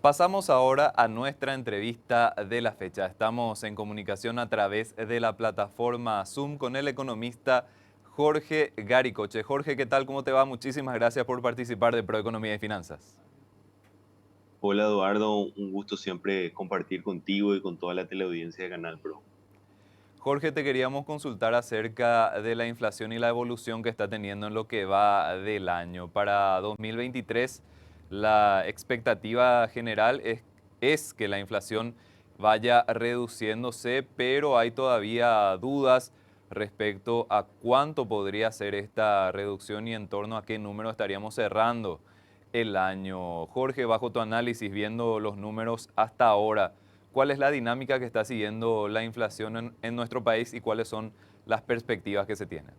Pasamos ahora a nuestra entrevista de la fecha. Estamos en comunicación a través de la plataforma Zoom con el economista Jorge Garicoche. Jorge, ¿qué tal? ¿Cómo te va? Muchísimas gracias por participar de Proeconomía y Finanzas. Hola Eduardo, un gusto siempre compartir contigo y con toda la teleaudiencia de Canal Pro. Jorge, te queríamos consultar acerca de la inflación y la evolución que está teniendo en lo que va del año. Para 2023, la expectativa general es que la inflación vaya reduciéndose, pero hay todavía dudas respecto a cuánto podría ser esta reducción y en torno a qué número estaríamos cerrando el año. Jorge, bajo tu análisis, viendo los números hasta ahora, ¿cuál es la dinámica que está siguiendo la inflación en nuestro país y cuáles son las perspectivas que se tienen?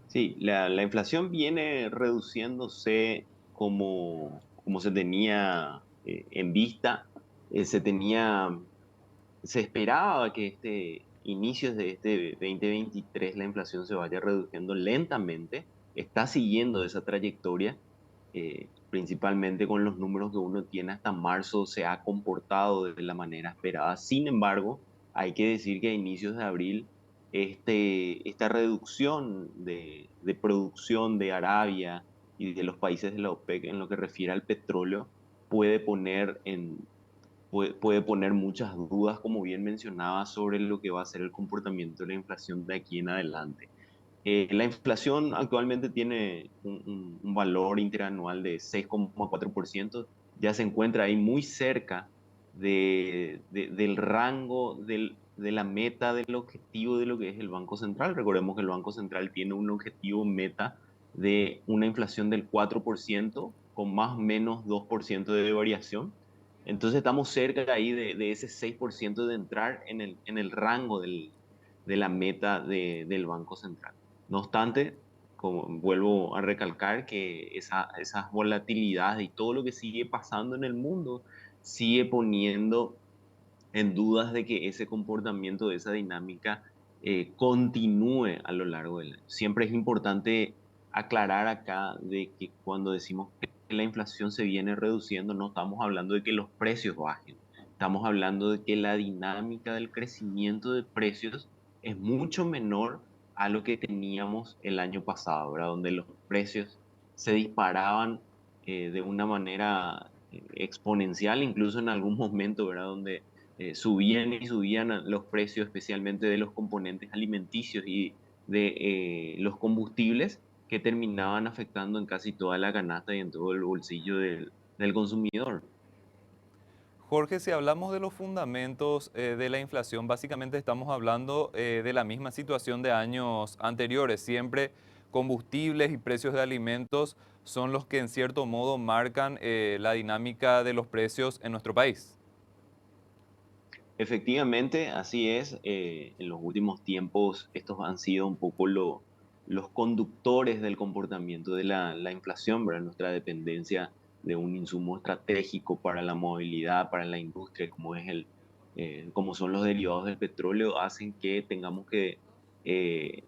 Sí, la inflación viene reduciéndose como se tenía en vista. Se tenía, se esperaba que inicios de este 2023 la inflación se vaya reduciendo lentamente. Está siguiendo esa trayectoria, principalmente con los números que uno tiene hasta marzo, se ha comportado de la manera esperada. Sin embargo, hay que decir que a inicios de abril, esta reducción de producción de Arabia y de los países de la OPEC en lo que refiere al petróleo puede poner puede poner muchas dudas, como bien mencionaba, sobre lo que va a ser el comportamiento de la inflación de aquí en adelante. La inflación actualmente tiene un valor interanual de 6,4%. Ya se encuentra ahí muy cerca del rango de la meta del objetivo de lo que es el Banco Central. Recordemos que el Banco Central tiene un objetivo meta de una inflación del 4% con más o menos 2% de variación. Entonces estamos cerca ahí de ese 6% de entrar en el rango de la meta del Banco Central. No obstante, como vuelvo a recalcar que esas volatilidades y todo lo que sigue pasando en el mundo sigue poniendo en dudas de que ese comportamiento, esa dinámica continúe a lo largo del año. Siempre es importante aclarar acá de que cuando decimos que la inflación se viene reduciendo, no estamos hablando de que los precios bajen, estamos hablando de que la dinámica del crecimiento de precios es mucho menor a lo que teníamos el año pasado, ¿verdad? Donde los precios se disparaban de una manera exponencial, incluso en algún momento, ¿verdad? Donde subían y subían los precios, especialmente de los componentes alimenticios y de los combustibles, que terminaban afectando en casi toda la canasta y en todo el bolsillo del consumidor. Jorge, si hablamos de los fundamentos de la inflación, básicamente estamos hablando de la misma situación de años anteriores. Siempre combustibles y precios de alimentos son los que en cierto modo marcan la dinámica de los precios en nuestro país. Efectivamente, así es. En los últimos tiempos, estos han sido un poco los conductores del comportamiento de la inflación, ¿verdad? Nuestra dependencia de un insumo estratégico para la movilidad, para la industria, como son los derivados del petróleo, hacen que eh,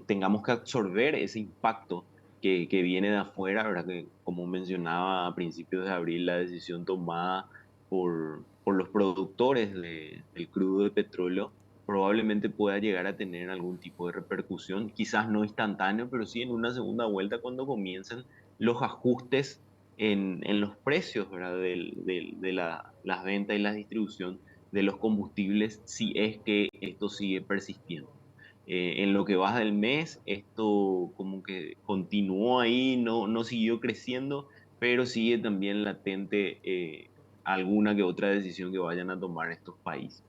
tengamos que absorber ese impacto que viene de afuera, ¿verdad? Que, como mencionaba a principios de abril, la decisión tomada por los productores del crudo de petróleo probablemente pueda llegar a tener algún tipo de repercusión, quizás no instantáneo, pero sí en una segunda vuelta cuando comiencen los ajustes en los precios, ¿verdad? Las ventas y la distribución de los combustibles, si es que esto sigue persistiendo. En lo que va del mes, esto como que continuó ahí, no siguió creciendo, pero sigue también latente alguna que otra decisión que vayan a tomar estos países.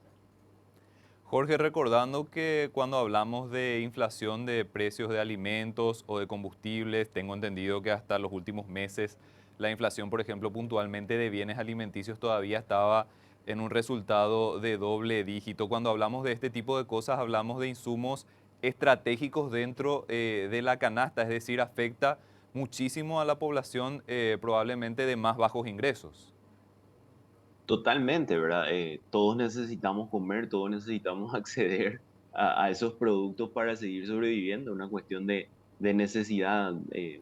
Jorge, recordando que cuando hablamos de inflación de precios de alimentos o de combustibles, tengo entendido que hasta los últimos meses la inflación, por ejemplo, puntualmente de bienes alimenticios todavía estaba en un resultado de doble dígito. Cuando hablamos de este tipo de cosas, hablamos de insumos estratégicos dentro de la canasta, es decir, afecta muchísimo a la población probablemente de más bajos ingresos. Totalmente, ¿verdad? Todos necesitamos comer, todos necesitamos acceder a esos productos para seguir sobreviviendo, una cuestión de necesidad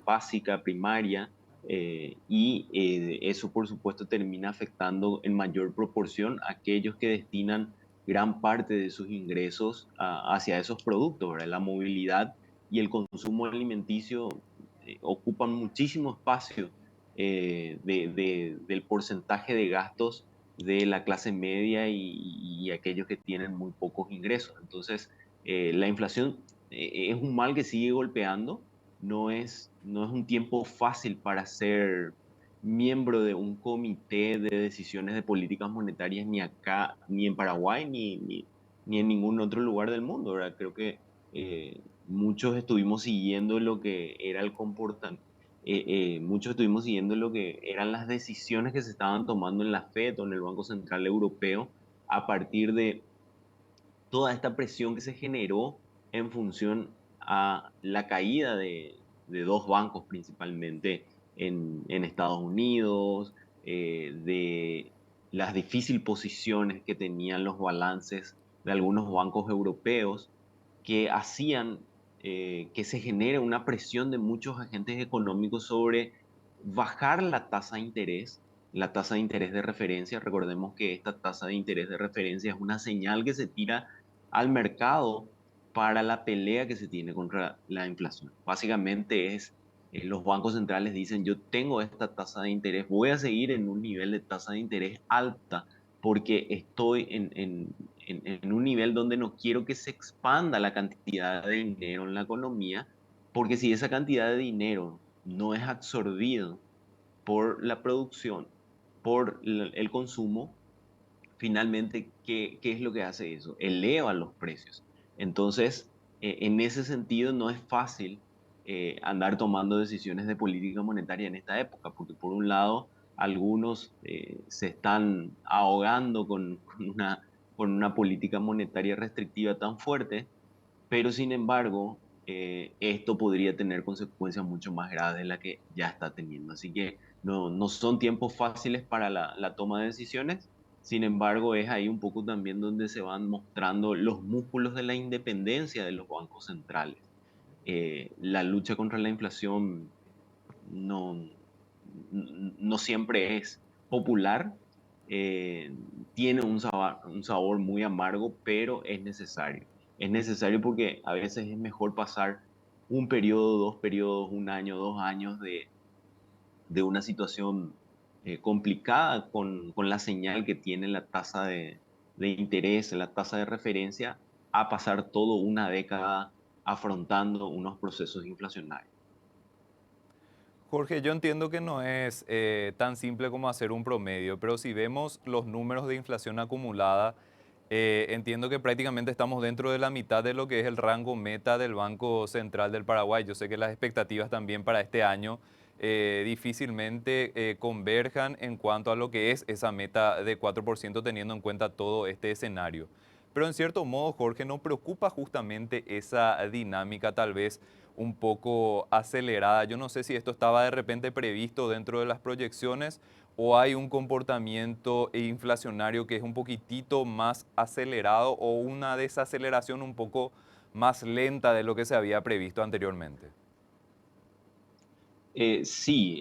básica, primaria. Eso, por supuesto, termina afectando en mayor proporción a aquellos que destinan gran parte de sus ingresos hacia esos productos, ¿verdad? La movilidad y el consumo alimenticio ocupan muchísimo espacio del porcentaje de gastos de la clase media y aquellos que tienen muy pocos ingresos. Entonces, la inflación es un mal que sigue golpeando, no es un tiempo fácil para ser miembro de un comité de decisiones de políticas monetarias ni acá, ni en Paraguay, ni en ningún otro lugar del mundo, ¿verdad? Creo que muchos estuvimos siguiendo lo que era el comportamiento. Muchos estuvimos siguiendo lo que eran las decisiones que se estaban tomando en la Fed o en el Banco Central Europeo a partir de toda esta presión que se generó en función a la caída de dos bancos principalmente en Estados Unidos, de las difíciles posiciones que tenían los balances de algunos bancos europeos que hacían que se genere una presión de muchos agentes económicos sobre bajar la tasa de interés de referencia. Recordemos que esta tasa de interés de referencia es una señal que se tira al mercado para la pelea que se tiene contra la inflación. Básicamente los bancos centrales dicen, yo tengo esta tasa de interés, voy a seguir en un nivel de tasa de interés alta porque estoy en un nivel donde no quiero que se expanda la cantidad de dinero en la economía, porque si esa cantidad de dinero no es absorbido por la producción, por el consumo, finalmente, ¿qué es lo que hace eso? Eleva los precios. Entonces, en ese sentido, no es fácil andar tomando decisiones de política monetaria en esta época, porque por un lado, algunos se están ahogando con una política monetaria restrictiva tan fuerte, pero sin embargo, esto podría tener consecuencias mucho más graves de las que ya está teniendo. Así que no son tiempos fáciles para la toma de decisiones. Sin embargo, es ahí un poco también donde se van mostrando los músculos de la independencia de los bancos centrales. La lucha contra la inflación no, no siempre es popular, eh, tiene un sabor muy amargo, pero es necesario. Es necesario porque a veces es mejor pasar un periodo, dos periodos, un año, 2 años de una situación complicada con la señal que tiene la tasa de interés, la tasa de referencia, a pasar toda una década afrontando unos procesos inflacionarios. Jorge, yo entiendo que no es tan simple como hacer un promedio, pero si vemos los números de inflación acumulada, entiendo que prácticamente estamos dentro de la mitad de lo que es el rango meta del Banco Central del Paraguay. Yo sé que las expectativas también para este año difícilmente converjan en cuanto a lo que es esa meta de 4% teniendo en cuenta todo este escenario. Pero en cierto modo, Jorge, nos preocupa justamente esa dinámica tal vez un poco acelerada. Yo no sé si esto estaba de repente previsto dentro de las proyecciones o hay un comportamiento inflacionario que es un poquitito más acelerado o una desaceleración un poco más lenta de lo que se había previsto anteriormente. Sí,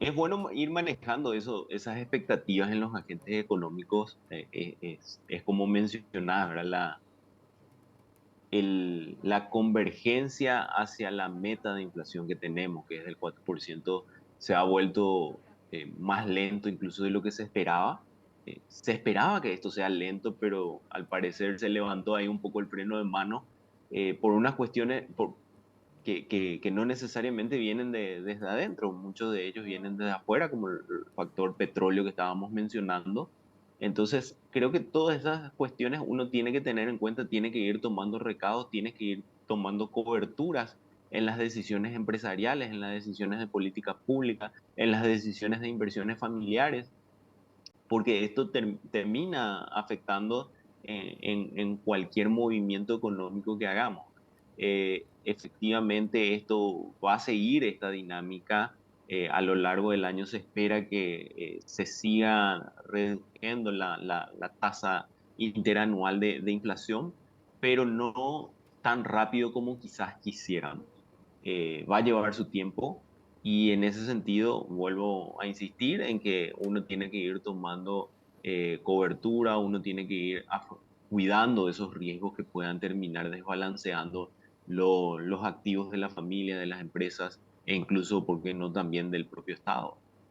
es bueno ir manejando esas expectativas en los agentes económicos. Es como mencionaba, ¿verdad? La convergencia hacia la meta de inflación que tenemos, que es del 4%, se ha vuelto más lento incluso de lo que se esperaba. Se esperaba que esto sea lento, pero al parecer se levantó ahí un poco el freno de mano por unas cuestiones que no necesariamente vienen desde adentro, muchos de ellos vienen desde afuera, como el factor petróleo que estábamos mencionando. Entonces, creo que todas esas cuestiones uno tiene que tener en cuenta, tiene que ir tomando recados, tiene que ir tomando coberturas en las decisiones empresariales, en las decisiones de política pública, en las decisiones de inversiones familiares, porque esto termina afectando en cualquier movimiento económico que hagamos. Efectivamente, esto va a seguir esta dinámica a lo largo del año. Se espera que se siga reduciendo la tasa interanual de inflación, pero no tan rápido como quizás quisiéramos. Va a llevar su tiempo. Y en ese sentido, vuelvo a insistir en que uno tiene que ir tomando cobertura, uno tiene que ir cuidando de esos riesgos que puedan terminar desbalanceando los activos de la familia, de las empresas e incluso, ¿por qué no?, también del propio Estado.